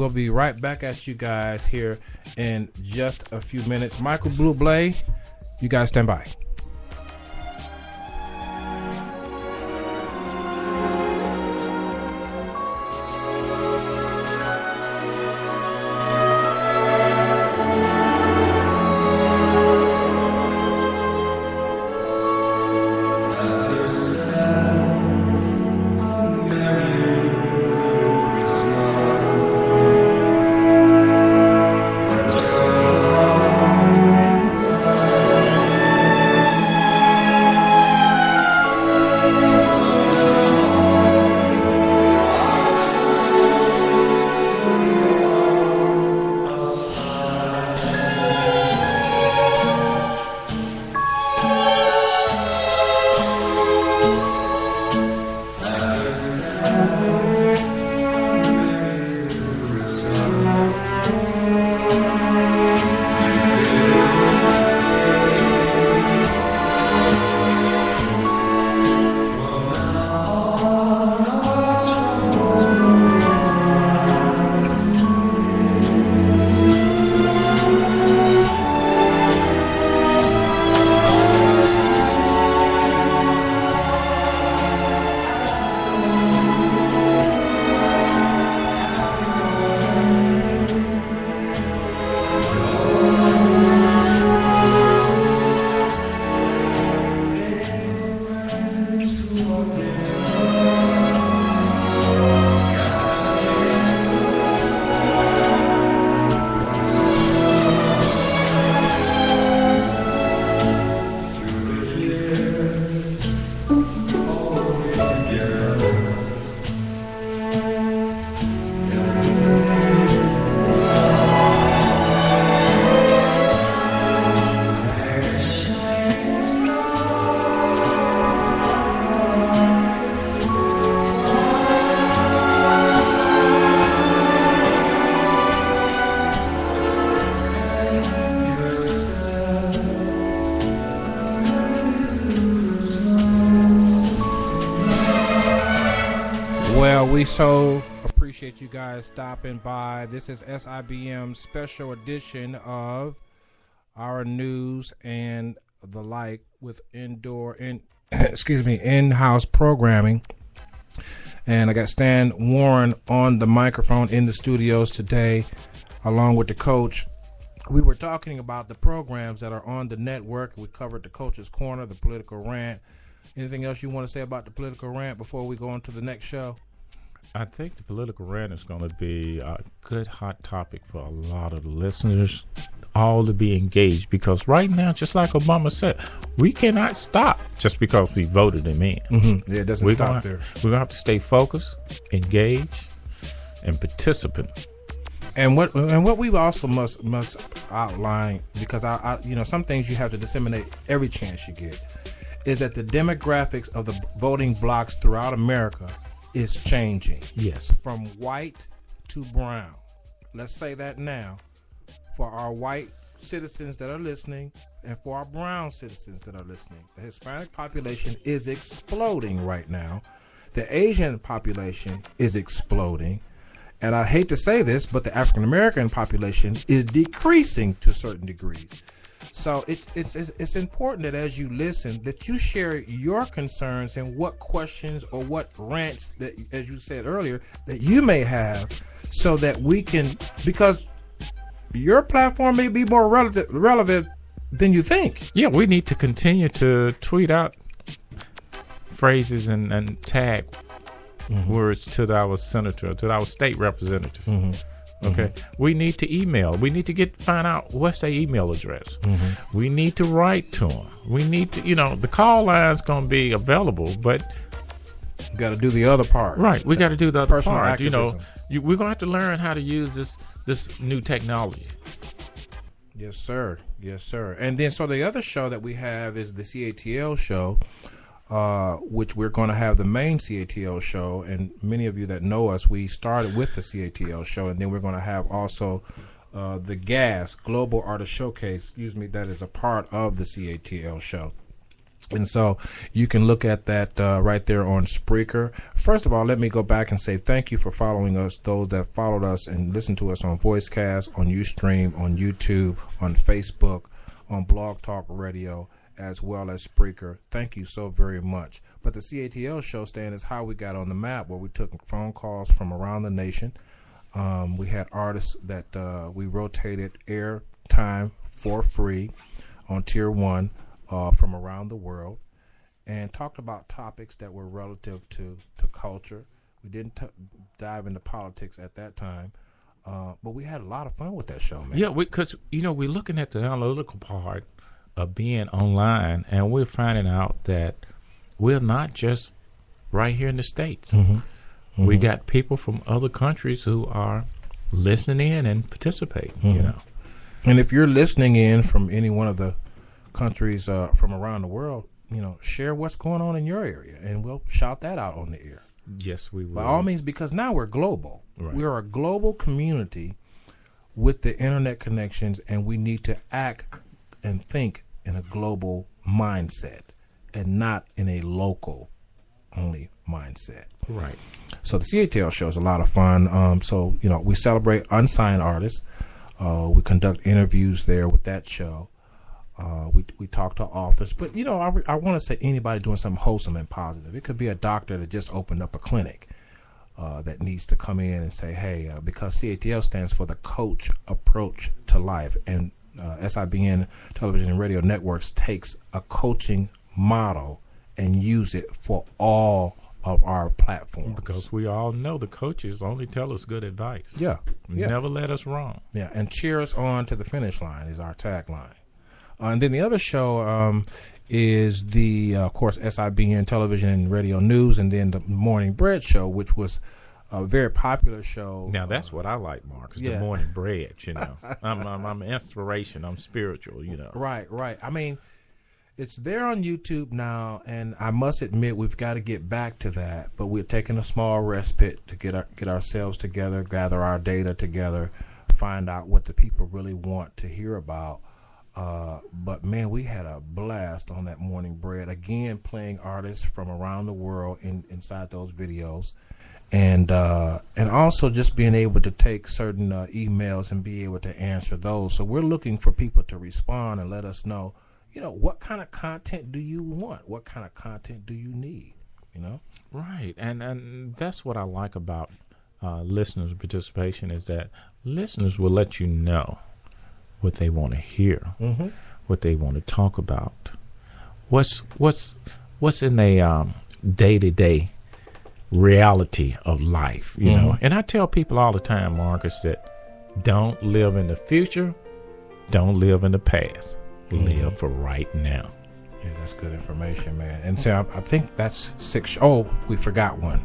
We'll be right back at you guys here in just a few minutes. Michael Bublé, you guys stand by. We so appreciate you guys stopping by. This is SIBM special edition of our news and the like with in-house programming. And I got Stan Warren on the microphone in the studios today, along with the coach. We were talking about the programs that are on the network. We covered the Coach's Corner, the Political Rant. Anything else you want to say about the Political Rant before we go on to the next show? I think the Political Rant is going to be a good hot topic for a lot of the listeners, all to be engaged, because right now, just like Obama said, we cannot stop just because we voted him in. Mm-hmm. Yeah, it doesn't stop there. We're going to have to stay focused, engaged, and participant. And what we also must outline, because I some things you have to disseminate every chance you get, is that the demographics of the voting blocks throughout America is changing. Yes. From white to brown. Let's say that now. For our white citizens that are listening and for our brown citizens that are listening. The Hispanic population is exploding right now. The Asian population is exploding. And I hate to say this, but the African American population is decreasing to certain degrees. So it's important that as you listen, that you share your concerns and what questions or what rants that, as you said earlier, that you may have, so that we can, because your platform may be more relevant than you think. Yeah, we need to continue to tweet out phrases and tag words to our senator, to our state representative. Okay, we need to email. We need to find out what's their email address. We need to write to them. We need to, the call line's going to be available, but you got to do the other part. Right, we got to do the other personal part. Activism. We're going to have to learn how to use this new technology. Yes, sir. Yes, sir. And then, so the other show that we have is the CATL show, which we're going to have the main CATL show. And many of you that know us, we started with the CATL show, and then we're going to have also the GAS, Global Artist Showcase, that is a part of the CATL show. And so you can look at that right there on Spreaker. First of all, let me go back and say thank you for following us, those that followed us and listened to us on VoiceCast, on Ustream, on YouTube, on Facebook, on Blog Talk Radio, as well as Spreaker. Thank you so very much. But the CATL show, Stan, is how we got on the map, where we took phone calls from around the nation. We had artists that we rotated air time for free on Tier 1 from around the world, and talked about topics that were relative to culture. We didn't dive into politics at that time, but we had a lot of fun with that show, man. Yeah, because we're looking at the analytical part of being online, and we're finding out that we're not just right here in the States. Mm-hmm. Mm-hmm. We got people from other countries who are listening in and participating. Mm-hmm. And if you're listening in from any one of the countries from around the world, share what's going on in your area, and we'll shout that out on the air. Yes, we will. By all means, because now we're global. Right. We're a global community with the internet connections, and we need to act and think in a global mindset and not in a local only mindset. Right. So the CATL show is a lot of fun. So we celebrate unsigned artists. We conduct interviews there with that show. We talk to authors, but I want to say anybody doing something wholesome and positive. It could be a doctor that just opened up a clinic that needs to come in and say, hey, because CATL stands for the Coach Approach to Life, and SIBN Television and Radio Networks takes a coaching model and use it for all of our platforms. Because we all know the coaches only tell us good advice. Yeah. Never let us wrong. Yeah, and cheer us on to the finish line is our tagline. And then the other show is the, of course, SIBN Television and Radio News, and then the Morning Bread Show, which was a very popular show. Now, that's what I like, Marcus, the Morning Bread, I'm inspiration. I'm spiritual, Right. I mean, it's there on YouTube now, and I must admit we've got to get back to that, but we're taking a small respite to get ourselves together, gather our data together, find out what the people really want to hear about. But man, we had a blast on that Morning Bread, again playing artists from around the world inside those videos, and also just being able to take certain emails and be able to answer those. So we're looking for people to respond and let us know, what kind of content do you want? What kind of content do you need? Right, and that's what I like about listeners' participation, is that listeners will let you know what they want to hear, mm-hmm. what they want to talk about, what's in a day-to-day reality of life, you know. And I tell people all the time, Marcus, that don't live in the future, don't live in the past, live for right now. Yeah, that's good information, man. And so I think that's 6. Oh, we forgot one.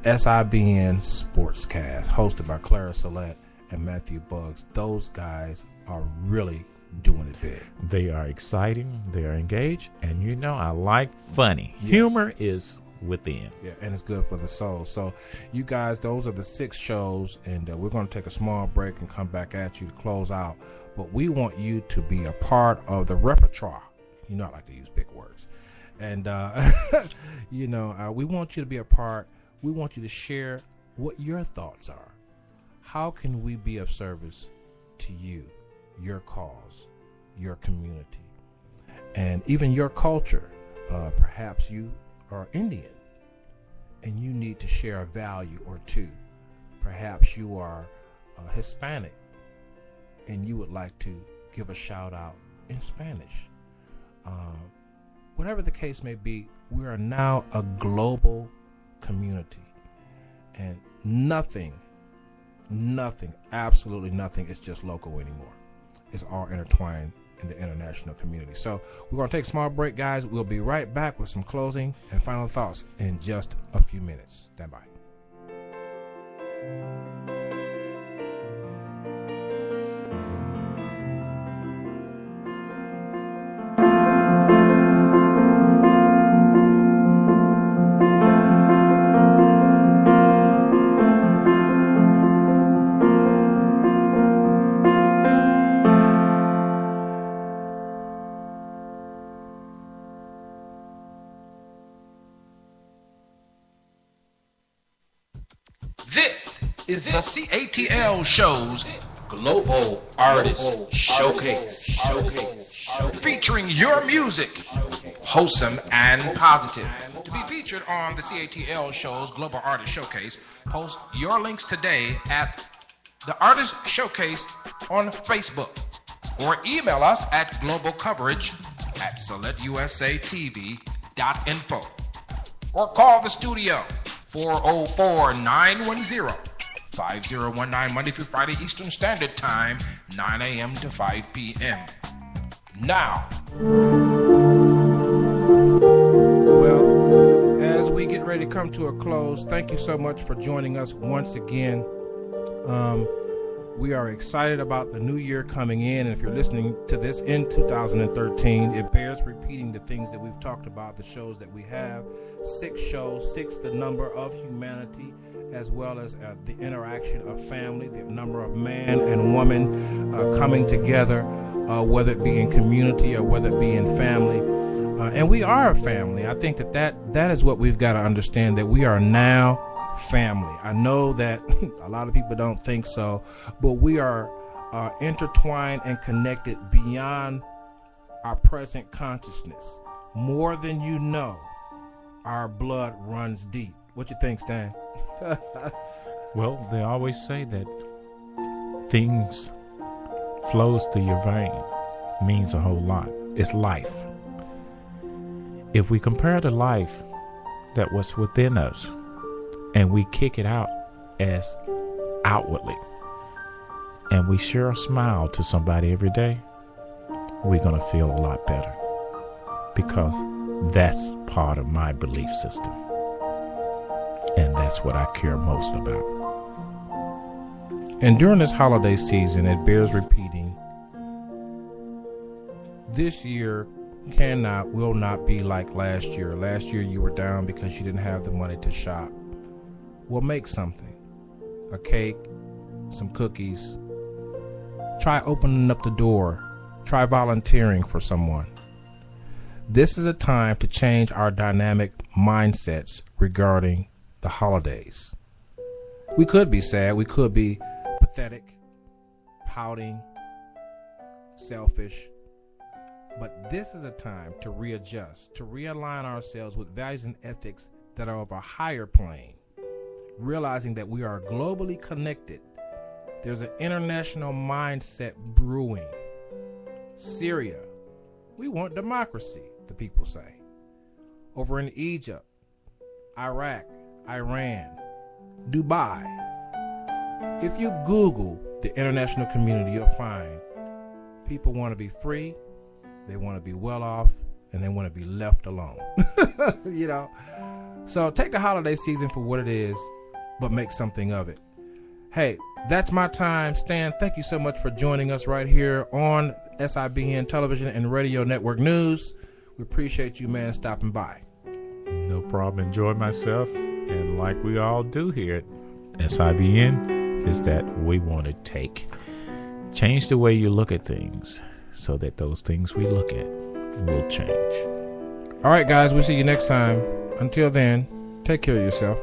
SIBN Sportscast, hosted by Clara Salette and Matthew Buggs. Those guys are really doing it big. They are exciting, they are engaged, and I like funny. Yeah. Humor is within. Yeah, and it's good for the soul. So you guys, those are the 6 shows, and we're going to take a small break and come back at you to close out. But we want you to be a part of the repertoire. I like to use big words. And we want you to be a part. We want you to share what your thoughts are. How can we be of service to you, your cause, your community, and even your culture? Perhaps you are Indian and you need to share a value or two. Perhaps you are Hispanic and you would like to give a shout out in Spanish. Whatever the case may be, we are now a global community, and nothing, absolutely nothing is just local anymore. It's all intertwined in the international community. So we're going to take a small break, guys. We'll be right back with some closing and final thoughts in just a few minutes. Stand by. the CATL show's Global Artist Showcase. Featuring your music, wholesome and positive. To be featured on the CATL show's Global Artist Showcase, post your links today at the Artist Showcase on Facebook, or email us at globalcoverage@selectusatv.info, or call the studio 404-910-5019 Monday through Friday Eastern Standard Time, 9 a.m. to 5 p.m. Now, well, as we get ready to come to a close, thank you so much for joining us once again. We are excited about the new year coming in, and if you're listening to this in 2013, it bears repeating the things that we've talked about, the shows that we have. 6 shows, 6 the number of humanity, as well as the interaction of family, the number of man and woman coming together, whether it be in community or whether it be in family. And we are a family. I think that is what we've got to understand, that we are now family. I know that a lot of people don't think so, but we are intertwined and connected beyond our present consciousness. More than you know, our blood runs deep. What you think, Stan? Well, they always say that things flows through your vein means a whole lot. It's life. If we compare the life that was within us and we kick it out as outwardly, and we share a smile to somebody every day, we're going to feel a lot better, because that's part of my belief system, and that's what I care most about. And during this holiday season, it bears repeating, this year will not be like last year. Last year you were down because you didn't have the money to shop. Well, make something. A cake, some cookies. Try opening up the door. Try volunteering for someone. This is a time to change our dynamic mindsets regarding the holidays. We could be sad. We could be pathetic, pouting, selfish. But this is a time to readjust, to realign ourselves with values and ethics that are of a higher plane. Realizing that we are globally connected. There's an international mindset brewing. Syria, we want democracy, the people say. Over in Egypt, Iraq, Iran, Dubai. If you Google the international community, you'll find people want to be free, they want to be well off, and they want to be left alone. You know? So take the holiday season for what it is, but make something of it. Hey, that's my time. Stan, thank you so much for joining us right here on SIBN Television and Radio Network News. We appreciate you, man, stopping by. No problem. Enjoy myself. And like we all do here at SIBN, is that we want to change the way you look at things, so that those things we look at will change. All right, guys, we'll see you next time. Until then, take care of yourself.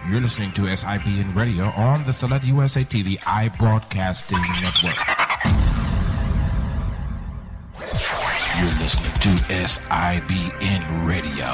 You're listening to SIBN Radio on the Select USA TV iBroadcasting Network. You're listening to SIBN Radio.